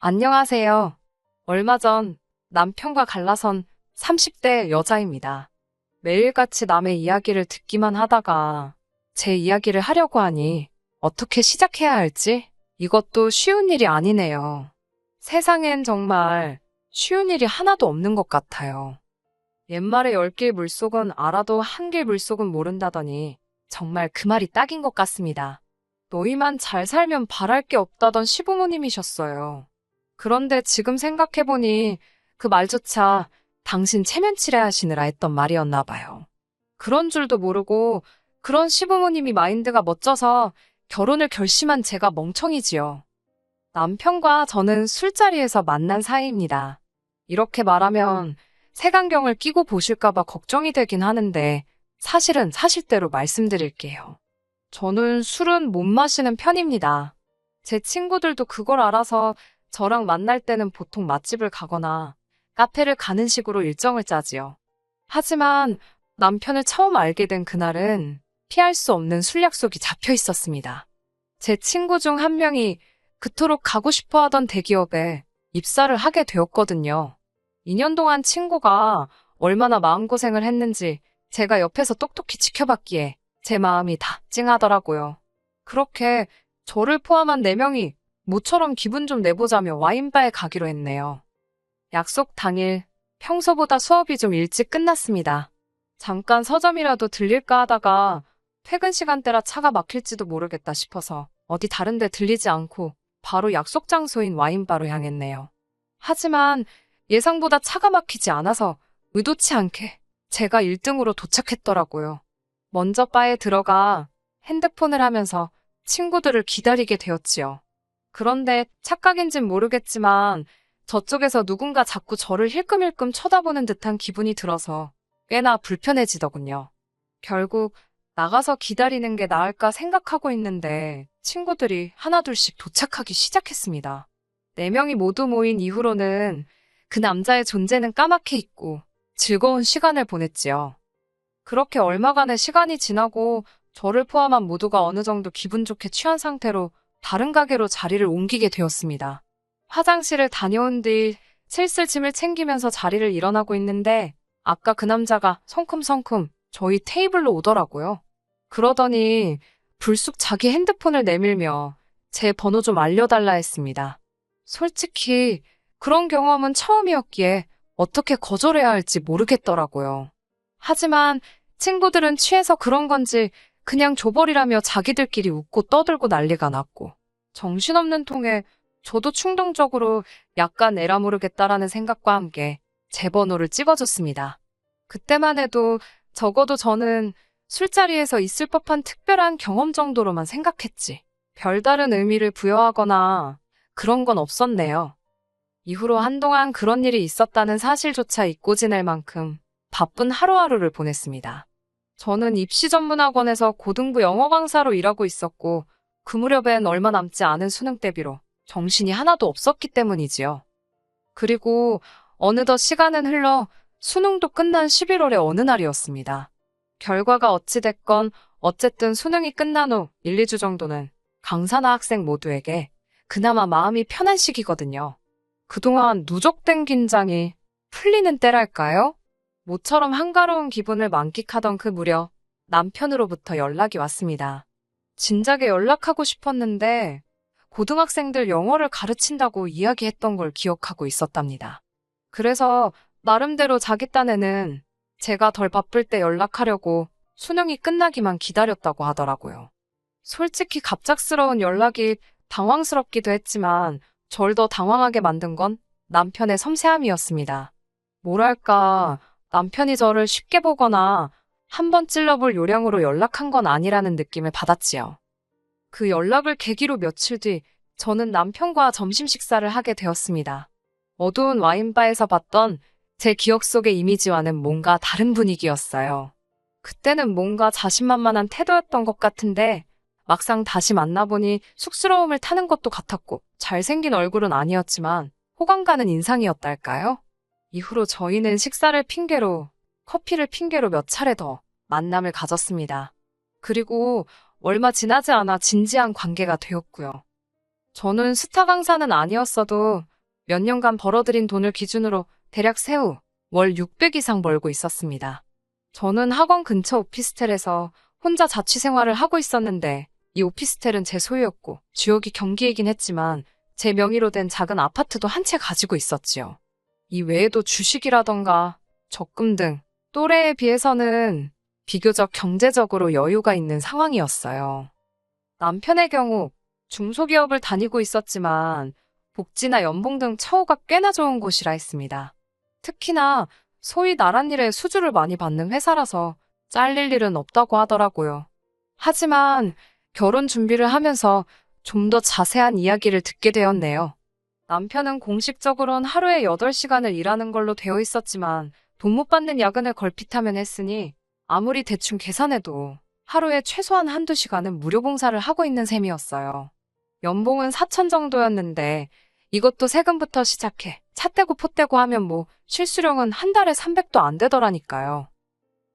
안녕하세요. 얼마 전 남편과 갈라선 30대 여자입니다. 매일같이 남의 이야기를 듣기만 하다가 제 이야기를 하려고 하니 어떻게 시작해야 할지 이것도 쉬운 일이 아니네요. 세상엔 정말 쉬운 일이 하나도 없는 것 같아요. 옛말에 10길 물속은 알아도 1길 물속은 모른다더니 정말 그 말이 딱인 것 같습니다. 너희만 잘 살면 바랄 게 없다던 시부모님이셨어요. 그런데 지금 생각해보니 그 말조차 당신 체면치레 하시느라 했던 말이었나 봐요. 그런 줄도 모르고 그런 시부모님이 마인드가 멋져서 결혼을 결심한 제가 멍청이지요. 남편과 저는 술자리에서 만난 사이입니다. 이렇게 말하면 색안경을 끼고 보실까봐 걱정이 되긴 하는데 사실은 사실대로 말씀드릴게요. 저는 술은 못 마시는 편입니다. 제 친구들도 그걸 알아서 저랑 만날 때는 보통 맛집을 가거나 카페를 가는 식으로 일정을 짜지요. 하지만 남편을 처음 알게 된 그날은 피할 수 없는 술 약속이 잡혀 있었습니다. 제 친구 중 한 명이 그토록 가고 싶어 하던 대기업에 입사를 하게 되었거든요. 2년 동안 친구가 얼마나 마음고생을 했는지 제가 옆에서 똑똑히 지켜봤기에 제 마음이 다 찡하더라고요. 그렇게 저를 포함한 4명이 모처럼 기분 좀 내보자며 와인바에 가기로 했네요. 약속 당일 평소보다 수업이 좀 일찍 끝났습니다. 잠깐 서점이라도 들릴까 하다가 퇴근 시간대라 차가 막힐지도 모르겠다 싶어서 어디 다른 데 들리지 않고 바로 약속 장소인 와인바로 향했네요. 하지만 예상보다 차가 막히지 않아서 의도치 않게 제가 1등으로 도착했더라고요. 먼저 바에 들어가 핸드폰을 하면서 친구들을 기다리게 되었지요. 그런데 착각인진 모르겠지만 저쪽에서 누군가 자꾸 저를 힐끔힐끔 쳐다보는 듯한 기분이 들어서 꽤나 불편해지더군요. 결국 나가서 기다리는 게 나을까 생각하고 있는데 친구들이 하나둘씩 도착하기 시작했습니다. 4명이 모두 모인 이후로는 그 남자의 존재는 까맣게 잊고 즐거운 시간을 보냈지요. 그렇게 얼마간의 시간이 지나고 저를 포함한 모두가 어느 정도 기분 좋게 취한 상태로 다른 가게로 자리를 옮기게 되었습니다. 화장실을 다녀온 뒤 슬슬 짐을 챙기면서 자리를 일어나고 있는데 아까 그 남자가 성큼성큼 저희 테이블로 오더라고요. 그러더니 불쑥 자기 핸드폰을 내밀며 제 번호 좀 알려달라 했습니다. 솔직히 그런 경험은 처음이었기에 어떻게 거절해야 할지 모르겠더라고요. 하지만 친구들은 취해서 그런 건지 그냥 줘버리라며 자기들끼리 웃고 떠들고 난리가 났고 정신없는 통에 저도 충동적으로 약간 에라 모르겠다라는 생각과 함께 제 번호를 찍어줬습니다. 그때만 해도 적어도 저는 술자리에서 있을 법한 특별한 경험 정도로만 생각했지 별다른 의미를 부여하거나 그런 건 없었네요. 이후로 한동안 그런 일이 있었다는 사실조차 잊고 지낼 만큼 바쁜 하루하루를 보냈습니다. 저는 입시전문학원에서 고등부 영어 강사로 일하고 있었고 그 무렵엔 얼마 남지 않은 수능 대비로 정신이 하나도 없었기 때문이지요. 그리고 어느덧 시간은 흘러 수능도 끝난 11월의 어느 날이었습니다. 결과가 어찌됐건 어쨌든 수능이 끝난 후 1, 2주 정도는 강사나 학생 모두에게 그나마 마음이 편한 시기거든요. 그동안 누적된 긴장이 풀리는 때랄까요? 모처럼 한가로운 기분을 만끽하던 그 무렵 남편으로부터 연락이 왔습니다. 진작에 연락하고 싶었는데 고등학생들 영어를 가르친다고 이야기했던 걸 기억하고 있었답니다. 그래서 나름대로 자기 딴에는 제가 덜 바쁠 때 연락하려고 수능이 끝나기만 기다렸다고 하더라고요. 솔직히 갑작스러운 연락이 당황스럽기도 했지만 절 더 당황하게 만든 건 남편의 섬세함이었습니다. 뭐랄까, 남편이 저를 쉽게 보거나 한번 찔러볼 요량으로 연락한 건 아니라는 느낌을 받았지요. 그 연락을 계기로 며칠 뒤 저는 남편과 점심 식사를 하게 되었습니다. 어두운 와인바에서 봤던 제 기억 속의 이미지와는 뭔가 다른 분위기였어요. 그때는 뭔가 자신만만한 태도였던 것 같은데 막상 다시 만나보니 쑥스러움을 타는 것도 같았고 잘생긴 얼굴은 아니었지만 호감 가는 인상이었달까요? 이후로 저희는 식사를 핑계로 커피를 핑계로 몇 차례 더 만남을 가졌습니다. 그리고 얼마 지나지 않아 진지한 관계가 되었고요. 저는 스타 강사는 아니었어도 몇 년간 벌어들인 돈을 기준으로 대략 세후 월 600 이상 벌고 있었습니다. 저는 학원 근처 오피스텔에서 혼자 자취 생활을 하고 있었는데 이 오피스텔은 제 소유였고 주역이 경기이긴 했지만 제 명의로 된 작은 아파트도 한 채 가지고 있었지요. 이 외에도 주식이라던가 적금 등 또래에 비해서는 비교적 경제적으로 여유가 있는 상황이었어요. 남편의 경우 중소기업을 다니고 있었지만 복지나 연봉 등 처우가 꽤나 좋은 곳이라 했습니다. 특히나 소위 나랏일에 수주를 많이 받는 회사라서 잘릴 일은 없다고 하더라고요. 하지만 결혼 준비를 하면서 좀 더 자세한 이야기를 듣게 되었네요. 남편은 공식적으로는 하루에 8시간을 일하는 걸로 되어 있었지만 돈 못 받는 야근을 걸핏하면 했으니 아무리 대충 계산해도 하루에 최소한 한두 시간은 무료 봉사를 하고 있는 셈이었어요. 연봉은 4천 정도였는데 이것도 세금부터 시작해 차 떼고 포 떼고 하면 뭐 실수령은 한 달에 300도 안 되더라니까요.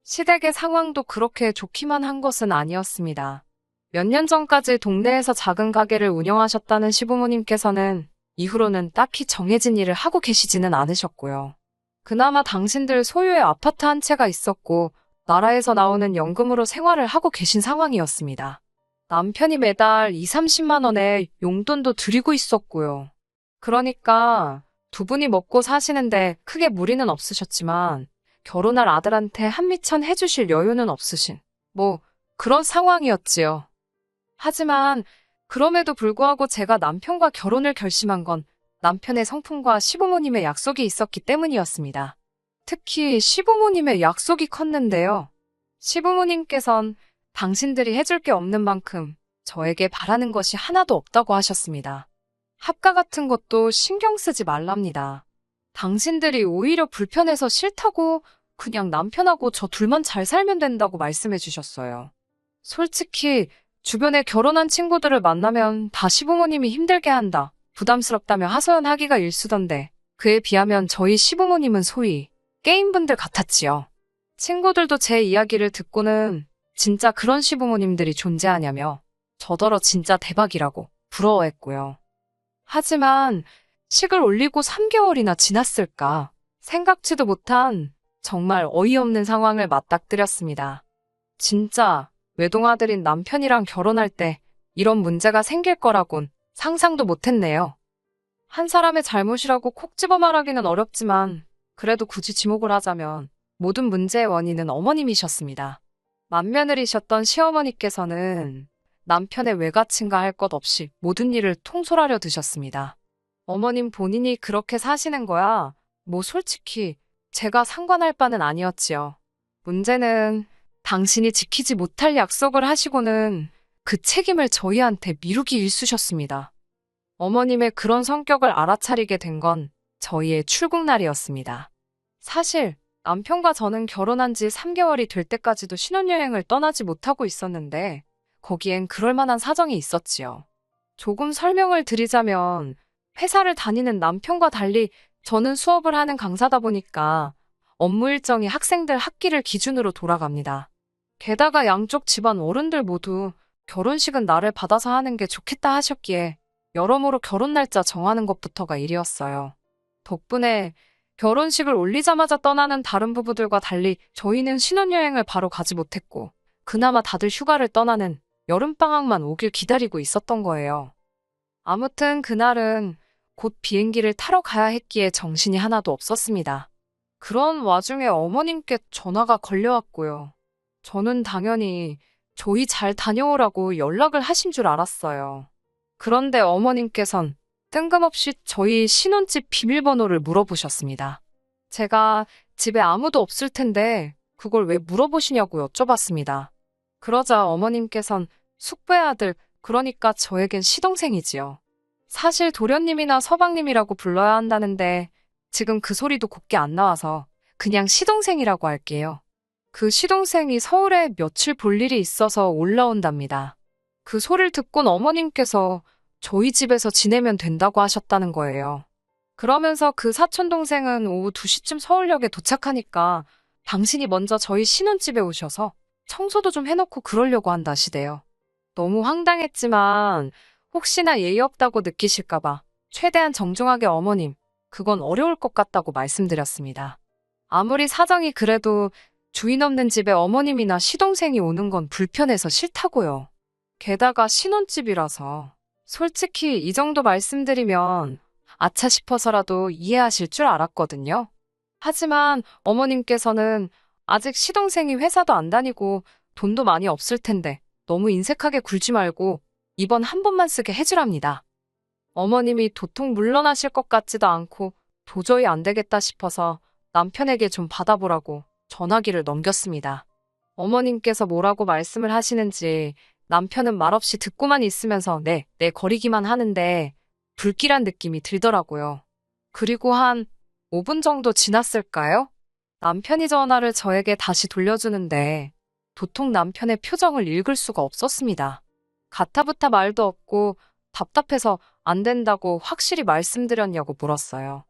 시댁의 상황도 그렇게 좋기만 한 것은 아니었습니다. 몇 년 전까지 동네에서 작은 가게를 운영하셨다는 시부모님께서는 이후로는 딱히 정해진 일을 하고 계시지는 않으셨고요. 그나마 당신들 소유의 아파트 한 채가 있었고 나라에서 나오는 연금으로 생활을 하고 계신 상황이었습니다. 남편이 매달 2, 30만 원의 용돈도 드리고 있었고요. 그러니까 두 분이 먹고 사시는데 크게 무리는 없으셨지만 결혼할 아들한테 한미천 해주실 여유는 없으신 뭐 그런 상황이었지요. 하지만 그럼에도 불구하고 제가 남편과 결혼을 결심한 건 남편의 성품과 시부모님의 약속이 있었기 때문이었습니다. 특히 시부모님의 약속이 컸는데요. 시부모님께선 당신들이 해줄 게 없는 만큼 저에게 바라는 것이 하나도 없다고 하셨습니다. 합가 같은 것도 신경 쓰지 말랍니다. 당신들이 오히려 불편해서 싫다고 그냥 남편하고 저 둘만 잘 살면 된다고 말씀해 주셨어요. 솔직히 주변에 결혼한 친구들을 만나면 다 시부모님이 힘들게 한다, 부담스럽다며 하소연하기가 일쑤던데 그에 비하면 저희 시부모님은 소위 게임분들 같았지요. 친구들도 제 이야기를 듣고는 진짜 그런 시부모님들이 존재하냐며 저더러 진짜 대박이라고 부러워했고요. 하지만 식을 올리고 3개월이나 지났을까 생각지도 못한 정말 어이없는 상황을 맞닥뜨렸습니다. 진짜 외동아들인 남편이랑 결혼할 때 이런 문제가 생길 거라곤 상상도 못했네요. 한 사람의 잘못이라고 콕 집어 말하기는 어렵지만 그래도 굳이 지목을 하자면 모든 문제의 원인은 어머님이셨습니다. 맏며느리셨던 시어머니께서는 남편의 외가친가 할 것 없이 모든 일을 통솔하려 드셨습니다. 어머님 본인이 그렇게 사시는 거야 뭐 솔직히 제가 상관할 바는 아니었지요. 문제는 당신이 지키지 못할 약속을 하시고는 그 책임을 저희한테 미루기 일쑤셨습니다. 어머님의 그런 성격을 알아차리게 된 건 저희의 출국날이었습니다. 사실 남편과 저는 결혼한 지 3개월이 될 때까지도 신혼여행을 떠나지 못하고 있었는데 거기엔 그럴 만한 사정이 있었지요. 조금 설명을 드리자면 회사를 다니는 남편과 달리 저는 수업을 하는 강사다 보니까 업무 일정이 학생들 학기를 기준으로 돌아갑니다. 게다가 양쪽 집안 어른들 모두 결혼식은 나를 받아서 하는 게 좋겠다 하셨기에 여러모로 결혼 날짜 정하는 것부터가 일이었어요. 덕분에 결혼식을 올리자마자 떠나는 다른 부부들과 달리 저희는 신혼여행을 바로 가지 못했고 그나마 다들 휴가를 떠나는 여름방학만 오길 기다리고 있었던 거예요. 아무튼 그날은 곧 비행기를 타러 가야 했기에 정신이 하나도 없었습니다. 그런 와중에 어머님께 전화가 걸려왔고요. 저는 당연히 저희 잘 다녀오라고 연락을 하신 줄 알았어요. 그런데 어머님께선 뜬금없이 저희 신혼집 비밀번호를 물어보셨습니다. 제가 집에 아무도 없을 텐데 그걸 왜 물어보시냐고 여쭤봤습니다. 그러자 어머님께선 숙부의 아들, 그러니까 저에겐 시동생이지요. 사실 도련님이나 서방님이라고 불러야 한다는데 지금 그 소리도 곱게 안 나와서 그냥 시동생이라고 할게요. 그 시동생이 서울에 며칠 볼 일이 있어서 올라온답니다. 그 소리를 듣곤 어머님께서 저희 집에서 지내면 된다고 하셨다는 거예요. 그러면서 그 사촌동생은 오후 2시쯤 서울역에 도착하니까 당신이 먼저 저희 신혼집에 오셔서 청소도 좀 해놓고 그러려고 한다시대요. 너무 황당했지만 혹시나 예의 없다고 느끼실까봐 최대한 정중하게 어머님, 그건 어려울 것 같다고 말씀드렸습니다. 아무리 사정이 그래도 주인 없는 집에 어머님이나 시동생이 오는 건 불편해서 싫다고요. 게다가 신혼집이라서. 솔직히 이 정도 말씀드리면 아차 싶어서라도 이해하실 줄 알았거든요. 하지만 어머님께서는 아직 시동생이 회사도 안 다니고 돈도 많이 없을 텐데 너무 인색하게 굴지 말고 이번 한 번만 쓰게 해주랍니다. 어머님이 도통 물러나실 것 같지도 않고 도저히 안 되겠다 싶어서 남편에게 좀 받아보라고 전화기를 넘겼습니다. 어머님께서 뭐라고 말씀을 하시는지 남편은 말없이 듣고만 있으면서 네 거리기만 하는데 불길한 느낌이 들더라고요. 그리고 한 5분 정도 지났을까요? 남편이 전화를 저에게 다시 돌려주는데 도통 남편의 표정을 읽을 수가 없었습니다. 가타부타 말도 없고 답답해서 안 된다고 확실히 말씀드렸냐고 물었어요.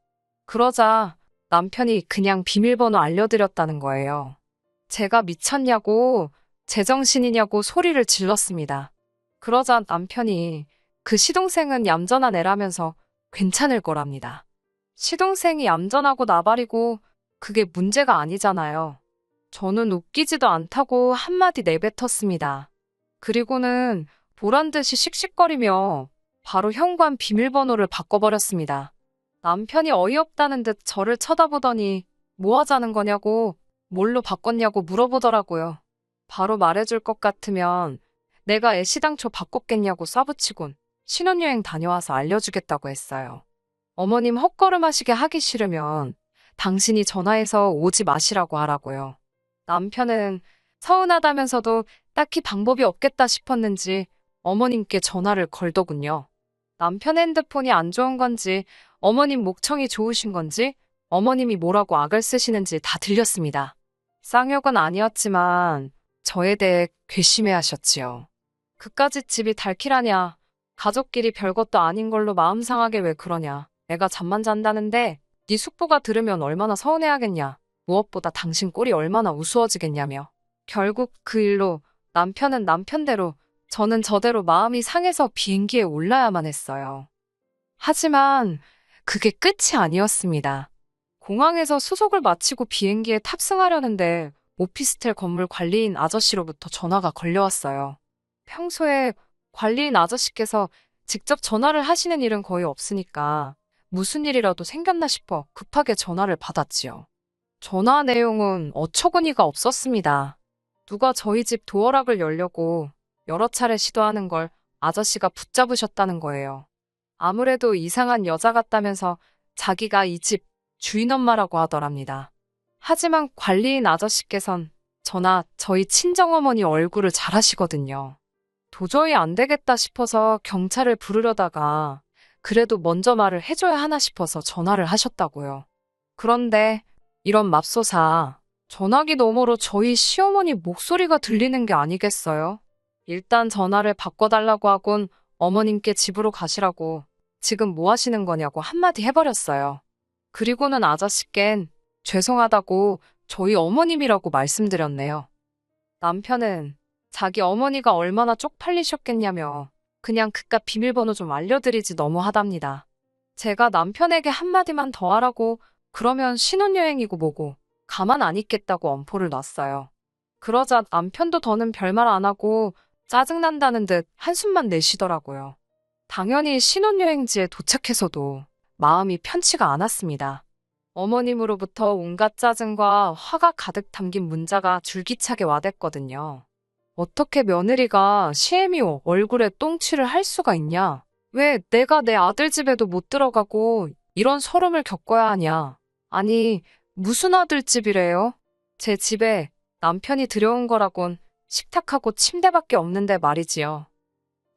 그러자 남편이 그냥 비밀번호 알려드렸다는 거예요. 제가 미쳤냐고, 제정신이냐고 소리를 질렀습니다. 그러자 남편이 그 시동생은 얌전한 애라면서 괜찮을 거랍니다. 시동생이 얌전하고 나발이고 그게 문제가 아니잖아요. 저는 웃기지도 않다고 한마디 내뱉었습니다. 그리고는 보란 듯이 씩씩거리며 바로 현관 비밀번호를 바꿔버렸습니다. 남편이 어이없다는 듯 저를 쳐다보더니 뭐 하자는 거냐고, 뭘로 바꿨냐고 물어보더라고요. 바로 말해줄 것 같으면 내가 애시당초 바꿨겠냐고 쏴붙이곤 신혼여행 다녀와서 알려주겠다고 했어요. 어머님 헛걸음하시게 하기 싫으면 당신이 전화해서 오지 마시라고 하라고요. 남편은 서운하다면서도 딱히 방법이 없겠다 싶었는지 어머님께 전화를 걸더군요. 남편 핸드폰이 안 좋은 건지 어머님 목청이 좋으신 건지 어머님이 뭐라고 악을 쓰시는지 다 들렸습니다. 쌍욕은 아니었지만 저에 대해 괘씸해하셨지요. 그까짓 집이 달키라냐. 가족끼리 별것도 아닌 걸로 마음 상하게 왜 그러냐. 애가 잠만 잔다는데 네 숙부가 들으면 얼마나 서운해하겠냐. 무엇보다 당신 꼴이 얼마나 우스워지겠냐며. 결국 그 일로 남편은 남편대로 저는 저대로 마음이 상해서 비행기에 올라야만 했어요. 하지만 그게 끝이 아니었습니다. 공항에서 수속을 마치고 비행기에 탑승하려는데 오피스텔 건물 관리인 아저씨로부터 전화가 걸려왔어요. 평소에 관리인 아저씨께서 직접 전화를 하시는 일은 거의 없으니까 무슨 일이라도 생겼나 싶어 급하게 전화를 받았지요. 전화 내용은 어처구니가 없었습니다. 누가 저희 집 도어락을 열려고 여러 차례 시도하는 걸 아저씨가 붙잡으셨다는 거예요. 아무래도 이상한 여자 같다면서 자기가 이 집 주인 엄마라고 하더랍니다. 하지만 관리인 아저씨께선 저나 저희 친정어머니 얼굴을 잘 아시거든요. 도저히 안 되겠다 싶어서 경찰을 부르려다가 그래도 먼저 말을 해줘야 하나 싶어서 전화를 하셨다고요. 그런데 이런 맙소사, 전화기 너머로 저희 시어머니 목소리가 들리는 게 아니겠어요? 일단 전화를 바꿔달라고 하곤 어머님께 집으로 가시라고 지금 뭐 하시는 거냐고 한마디 해버렸어요. 그리고는 아저씨껜 죄송하다고 저희 어머님이라고 말씀드렸네요. 남편은 자기 어머니가 얼마나 쪽팔리셨겠냐며 그냥 그깟 비밀번호 좀 알려드리지 너무하답니다. 제가 남편에게 한마디만 더 하라고 그러면 신혼여행이고 뭐고 가만 안 있겠다고 엄포를 놨어요. 그러자 남편도 더는 별말 안 하고 짜증난다는 듯 한숨만 내쉬더라고요. 당연히 신혼여행지에 도착해서도 마음이 편치가 않았습니다. 어머님으로부터 온갖 짜증과 화가 가득 담긴 문자가 줄기차게 와댔거든요. 어떻게 며느리가 시애미오 얼굴에 똥칠을 할 수가 있냐? 왜 내가 내 아들 집에도 못 들어가고 이런 서름을 겪어야 하냐? 아니, 무슨 아들 집이래요? 제 집에 남편이 들여온 거라곤 식탁하고 침대밖에 없는데 말이지요.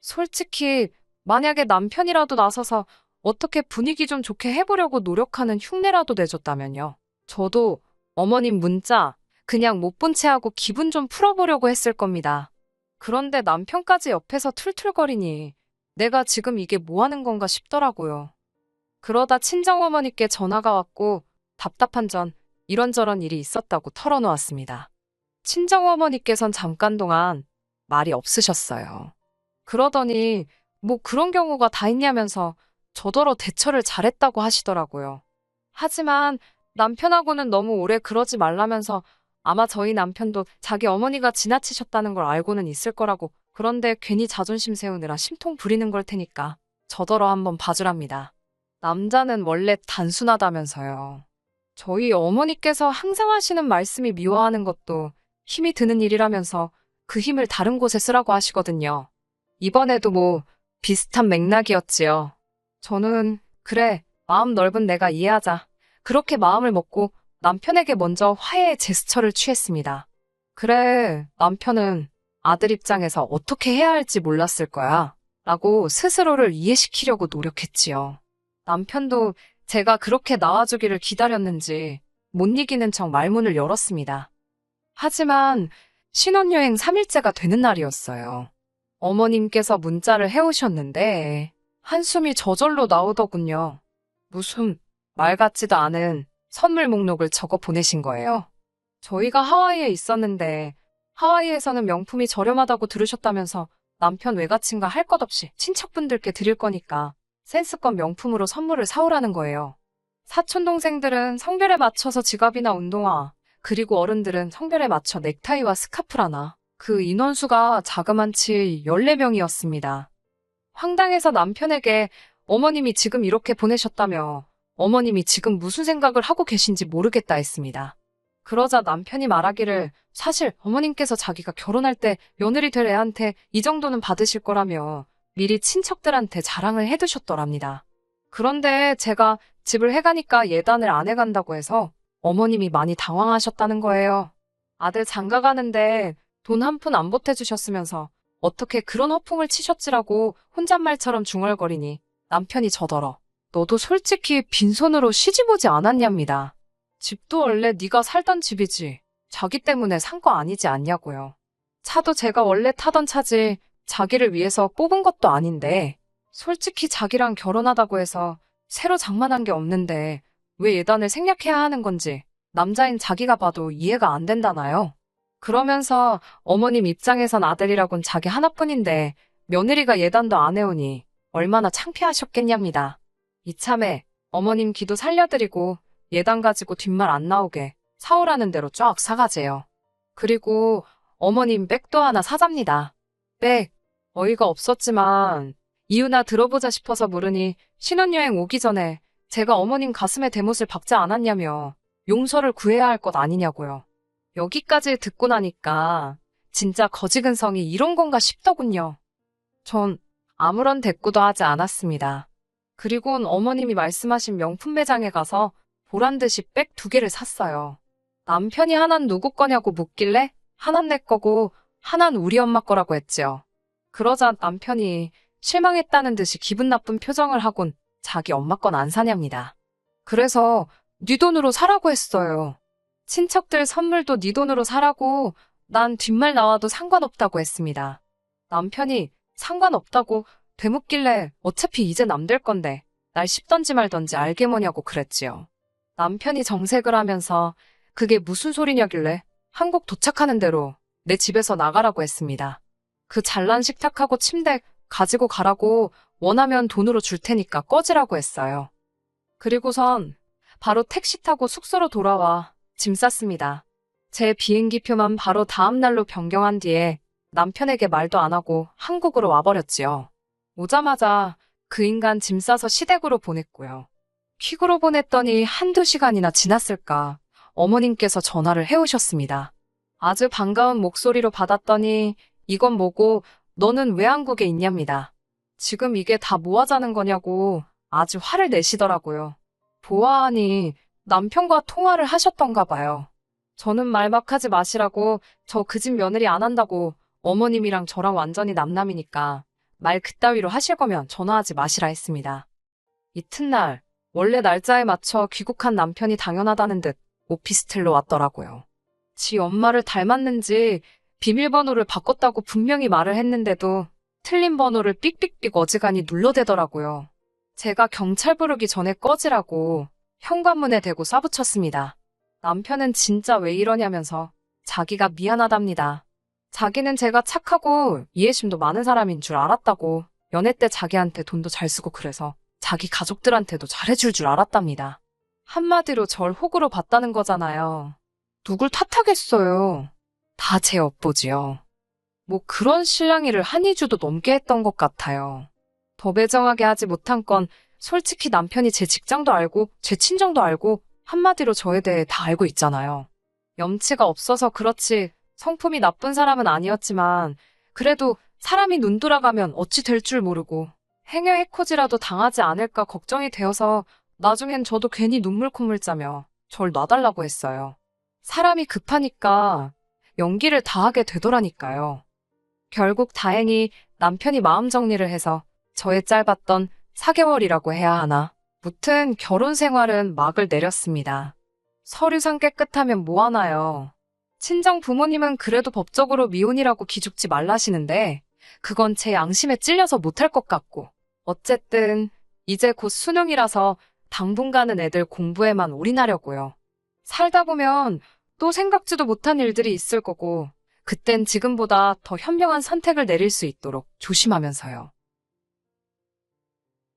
솔직히 만약에 남편이라도 나서서 어떻게 분위기 좀 좋게 해보려고 노력하는 흉내라도 내줬다면요. 저도 어머님 문자 그냥 못 본 채 하고 기분 좀 풀어보려고 했을 겁니다. 그런데 남편까지 옆에서 툴툴거리니 내가 지금 이게 뭐 하는 건가 싶더라고요. 그러다 친정어머니께 전화가 왔고 답답한 전 이런저런 일이 있었다고 털어놓았습니다. 친정어머니께선 잠깐 동안 말이 없으셨어요. 그러더니 뭐 그런 경우가 다 있냐면서 저더러 대처를 잘했다고 하시더라고요. 하지만 남편하고는 너무 오래 그러지 말라면서 아마 저희 남편도 자기 어머니가 지나치셨다는 걸 알고는 있을 거라고, 그런데 괜히 자존심 세우느라 심통 부리는 걸 테니까 저더러 한번 봐주랍니다. 남자는 원래 단순하다면서요. 저희 어머니께서 항상 하시는 말씀이 미워하는 것도 힘이 드는 일이라면서 그 힘을 다른 곳에 쓰라고 하시거든요. 이번에도 뭐 비슷한 맥락이었지요. 저는 그래, 마음 넓은 내가 이해하자, 그렇게 마음을 먹고 남편에게 먼저 화해의 제스처를 취했습니다. 그래, 남편은 아들 입장에서 어떻게 해야 할지 몰랐을 거야 라고 스스로를 이해시키려고 노력했지요. 남편도 제가 그렇게 나와주기를 기다렸는지 못 이기는 척 말문을 열었습니다. 하지만 신혼여행 3일째가 되는 날이었어요. 어머님께서 문자를 해오셨는데 한숨이 저절로 나오더군요. 무슨 말 같지도 않은 선물 목록을 적어 보내신 거예요. 저희가 하와이에 있었는데 하와이에서는 명품이 저렴하다고 들으셨다면서 남편 외가친과 할 것 없이 친척분들께 드릴 거니까 센스껏 명품으로 선물을 사오라는 거예요. 사촌동생들은 성별에 맞춰서 지갑이나 운동화, 그리고 어른들은 성별에 맞춰 넥타이와 스카프라나. 그 인원수가 자그만치 14명이었습니다. 황당해서 남편에게 어머님이 지금 이렇게 보내셨다며 어머님이 지금 무슨 생각을 하고 계신지 모르겠다 했습니다. 그러자 남편이 말하기를 사실 어머님께서 자기가 결혼할 때 며느리 될 애한테 이 정도는 받으실 거라며 미리 친척들한테 자랑을 해두셨더랍니다. 그런데 제가 집을 해가니까 예단을 안 해간다고 해서 어머님이 많이 당황하셨다는 거예요. 아들 장가 가는데 돈 한 푼 안 보태주셨으면서 어떻게 그런 허풍을 치셨지라고 혼잣말처럼 중얼거리니 남편이 저더러 너도 솔직히 빈손으로 시집 오지 않았냐입니다. 집도 원래 네가 살던 집이지 자기 때문에 산 거 아니지 않냐고요. 차도 제가 원래 타던 차지 자기를 위해서 뽑은 것도 아닌데 솔직히 자기랑 결혼하다고 해서 새로 장만한 게 없는데 왜 예단을 생략해야 하는 건지 남자인 자기가 봐도 이해가 안 된다나요? 그러면서 어머님 입장에선 아들이라곤 자기 하나뿐인데 며느리가 예단도 안 해오니 얼마나 창피하셨겠냐입니다. 이참에 어머님 기도 살려드리고 예단 가지고 뒷말 안 나오게 사오라는 대로 쫙 사가재요. 그리고 어머님 백도 하나 사잡니다. 백, 어이가 없었지만 이유나 들어보자 싶어서 물으니 신혼여행 오기 전에 제가 어머님 가슴에 대못을 박지 않았냐며 용서를 구해야 할 것 아니냐고요. 여기까지 듣고 나니까 진짜 거지근성이 이런 건가 싶더군요. 전 아무런 대꾸도 하지 않았습니다. 그리고는 어머님이 말씀하신 명품 매장에 가서 보란듯이 백 2개를 샀어요. 남편이 하나는 누구 거냐고 묻길래 하나는 내 거고 하나는 우리 엄마 거라고 했지요. 그러자 남편이 실망했다는 듯이 기분 나쁜 표정을 하곤 자기 엄마 건 안 사냐입니다. 그래서 네 돈으로 사라고 했어요. 친척들 선물도 네 돈으로 사라고 난 뒷말 나와도 상관없다고 했습니다. 남편이 상관없다고 되묻길래 어차피 이제 남들 건데 날 씹던지 말던지 알게 뭐냐고 그랬지요. 남편이 정색을 하면서 그게 무슨 소리냐길래 한국 도착하는 대로 내 집에서 나가라고 했습니다. 그 잘난 식탁하고 침대 가지고 가라고 원하면 돈으로 줄 테니까 꺼지라고 했어요. 그리고선 바로 택시 타고 숙소로 돌아와 짐 쌌습니다. 제 비행기표만 바로 다음 날로 변경한 뒤에 남편에게 말도 안 하고 한국으로 와버렸지요. 오자마자 그 인간 짐 싸서 시댁으로 보냈고요. 퀵으로 보냈더니 한두 시간이나 지났을까 어머님께서 전화를 해오셨습니다. 아주 반가운 목소리로 받았더니 이건 뭐고 너는 왜 한국에 있냐입니다. 지금 이게 다 뭐 하자는 거냐고 아주 화를 내시더라고요. 보아하니 남편과 통화를 하셨던가 봐요. 저는 말 막 하지 마시라고 저 그 집 며느리 안 한다고 어머님이랑 저랑 완전히 남남이니까 말 그따위로 하실 거면 전화하지 마시라 했습니다. 이튿날 원래 날짜에 맞춰 귀국한 남편이 당연하다는 듯 오피스텔로 왔더라고요. 지 엄마를 닮았는지 비밀번호를 바꿨다고 분명히 말을 했는데도 틀린 번호를 삑삑삑 어지간히 눌러대더라고요. 제가 경찰 부르기 전에 꺼지라고 현관문에 대고 쏴붙였습니다. 남편은 진짜 왜 이러냐면서 자기가 미안하답니다. 자기는 제가 착하고 이해심도 많은 사람인 줄 알았다고 연애 때 자기한테 돈도 잘 쓰고 그래서 자기 가족들한테도 잘해줄 줄 알았답니다. 한마디로 절 호구로 봤다는 거잖아요. 누굴 탓하겠어요. 다 제 엿보지요. 뭐 그런 실랑이를 한 2주도 넘게 했던 것 같아요. 더 매정하게 하지 못한 건 솔직히 남편이 제 직장도 알고 제 친정도 알고 한마디로 저에 대해 다 알고 있잖아요. 염치가 없어서 그렇지 성품이 나쁜 사람은 아니었지만 그래도 사람이 눈 돌아가면 어찌 될 줄 모르고 행여 해코지라도 당하지 않을까 걱정이 되어서 나중엔 저도 괜히 눈물 콧물 짜며 절 놔달라고 했어요. 사람이 급하니까 연기를 다 하게 되더라니까요. 결국 다행히 남편이 마음 정리를 해서 저의 짧았던 4개월이라고 해야 하나. 무튼 결혼 생활은 막을 내렸습니다. 서류상 깨끗하면 뭐하나요? 친정 부모님은 그래도 법적으로 미혼이라고 기죽지 말라시는데 그건 제 양심에 찔려서 못할 것 같고. 어쨌든 이제 곧 수능이라서 당분간은 애들 공부에만 올인하려고요. 살다 보면 또 생각지도 못한 일들이 있을 거고 그땐 지금보다 더 현명한 선택을 내릴 수 있도록 조심하면서요.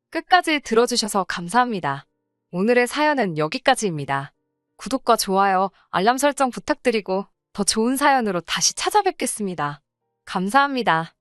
끝까지 들어주셔서 감사합니다. 오늘의 사연은 여기까지입니다. 구독과 좋아요, 알람 설정 부탁드리고 더 좋은 사연으로 다시 찾아뵙겠습니다. 감사합니다.